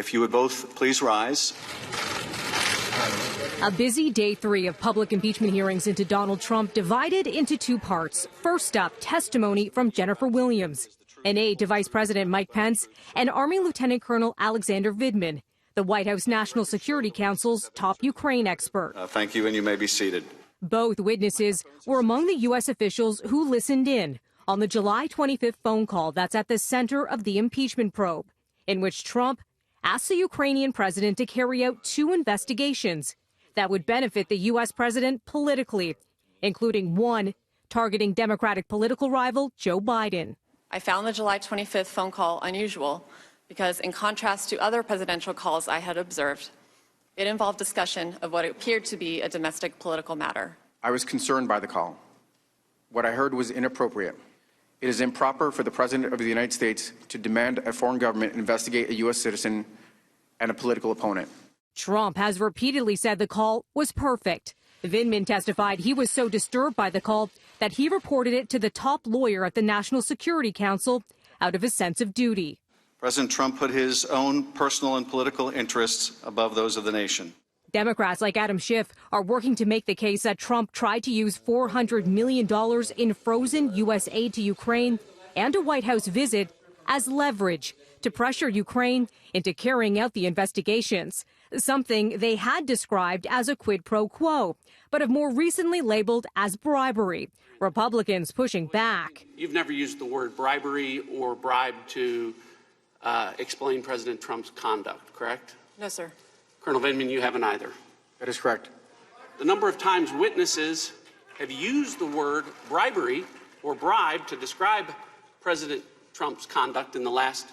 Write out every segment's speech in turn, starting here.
If you would both please rise. A busy day 3 of public impeachment hearings into Donald Trump divided into 2 parts. First up, testimony from Jennifer Williams, an aide to Vice President Mike Pence, and Army Lieutenant Colonel Alexander Vindman, the White House National Security Council's top Ukraine expert. Thank you, and you may be seated. Both witnesses were among the U.S. officials who listened in on the July 25th phone call that's at the center of the impeachment probe, in which Trump asked the Ukrainian president to carry out 2 investigations that would benefit the U.S. president politically, including one targeting Democratic political rival Joe Biden. I found the July 25th phone call unusual because, in contrast to other presidential calls I had observed, it involved discussion of what appeared to be a domestic political matter. I was concerned by the call. What I heard was inappropriate. It is improper for the President of the United States to demand a foreign government investigate a U.S. citizen and a political opponent. Trump has repeatedly said the call was perfect. Vindman testified he was so disturbed by the call that he reported it to the top lawyer at the National Security Council out of a sense of duty. President Trump put his own personal and political interests above those of the nation. Democrats like Adam Schiff are working to make the case that Trump tried to use $400 million in frozen U.S. aid to Ukraine and a White House visit as leverage to pressure Ukraine into carrying out the investigations, something they had described as a quid pro quo, but have more recently labeled as bribery. Republicans pushing back. You've never used the word bribery or bribe to explain President Trump's conduct, correct? No, sir. Colonel Vindman, you haven't either. That is correct. The number of times witnesses have used the word bribery or bribe to describe President Trump's conduct in the last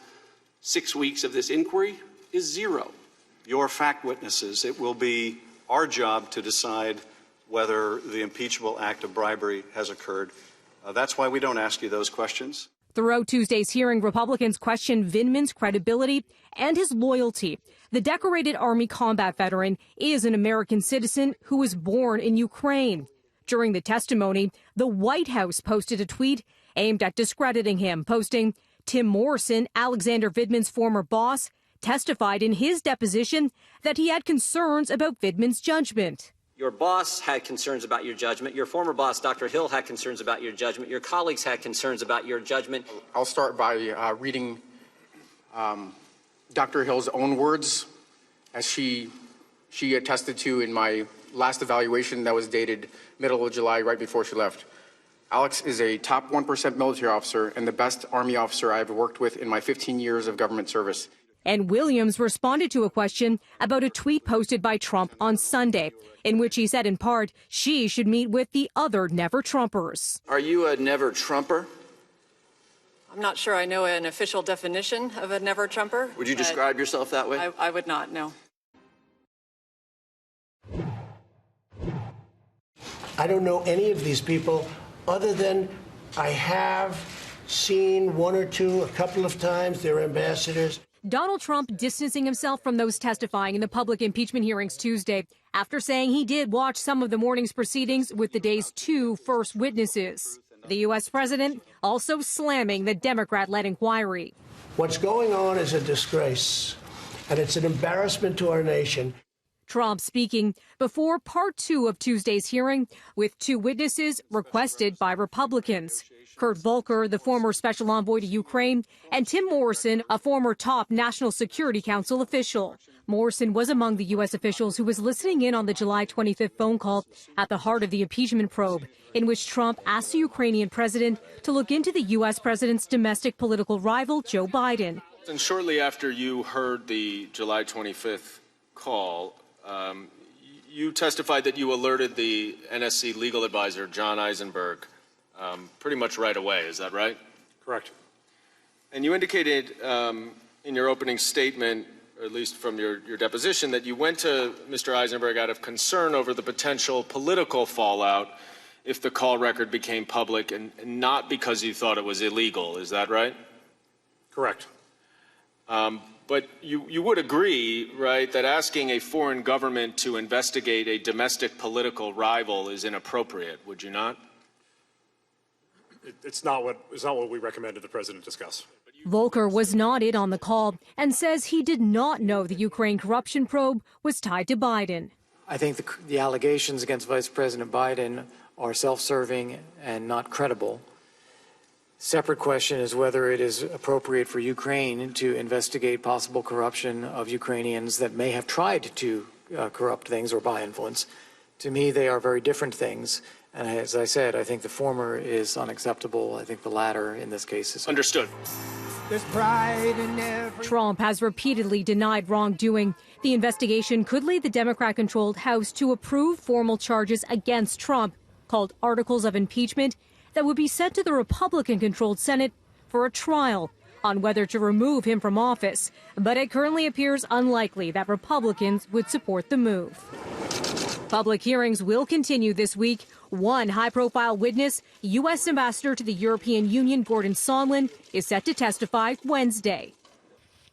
6 weeks of this inquiry is 0. Your fact witnesses. It will be our job to decide whether the impeachable act of bribery has occurred. That's why we don't ask you those questions. Throughout Tuesday's hearing, Republicans questioned Vindman's credibility and his loyalty. The decorated Army combat veteran is an American citizen who was born in Ukraine. During the testimony, the White House posted a tweet aimed at discrediting him, posting, "Tim Morrison, Alexander Vindman's former boss, testified in his deposition that he had concerns about Vindman's judgment." Your boss had concerns about your judgment. Your former boss, Dr. Hill, had concerns about your judgment. Your colleagues had concerns about your judgment. I'll start by reading Dr. Hill's own words, as she attested to in my last evaluation that was dated middle of July, right before she left. Alex is a top 1% military officer and the best Army officer I have worked with in my 15 years of government service. And Williams responded to a question about a tweet posted by Trump on Sunday, in which he said in part she should meet with the other never-Trumpers. Are you a never-Trumper? I'm not sure I know an official definition of a never-Trumper. Would you describe yourself that way? I would not, no. I don't know any of these people other than I have seen one or two a couple of times. They're ambassadors. Donald Trump distancing himself from those testifying in the public impeachment hearings Tuesday after saying he did watch some of the morning's proceedings with the day's 2 first witnesses. The U.S. president also slamming the Democrat-led inquiry. What's going on is a disgrace, and it's an embarrassment to our nation. Trump speaking before part 2 of Tuesday's hearing with 2 witnesses requested by Republicans. Kurt Volker, the former special envoy to Ukraine, and Tim Morrison, a former top National Security Council official. Morrison was among the U.S. officials who was listening in on the July 25th phone call at the heart of the impeachment probe, in which Trump asked the Ukrainian president to look into the U.S. president's domestic political rival, Joe Biden. And shortly after you heard the July 25th call, you testified that you alerted the NSC legal advisor, John Eisenberg, pretty much right away. Is that right? Correct. And you indicated in your opening statement, or at least from your deposition, that you went to Mr. Eisenberg out of concern over the potential political fallout if the call record became public and not because you thought it was illegal. Is that right? Correct. But you would agree, right, that asking a foreign government to investigate a domestic political rival is inappropriate, would you not? It's not what we recommended the president discuss. Volker was not in on the call and says he did not know the Ukraine corruption probe was tied to Biden. I think the allegations against Vice President Biden are self-serving and not credible. Separate question is whether it is appropriate for Ukraine to investigate possible corruption of Ukrainians that may have tried to corrupt things or buy influence. To me, they are very different things. And as I said, I think the former is unacceptable. I think the latter, in this case, is Understood. Trump has repeatedly denied wrongdoing. The investigation could lead the Democrat-controlled House to approve formal charges against Trump, called articles of impeachment, that would be sent to the Republican-controlled Senate for a trial on whether to remove him from office. But it currently appears unlikely that Republicans would support the move. Public hearings will continue this week. One high-profile witness, U.S. Ambassador to the European Union Gordon Sondland, is set to testify Wednesday.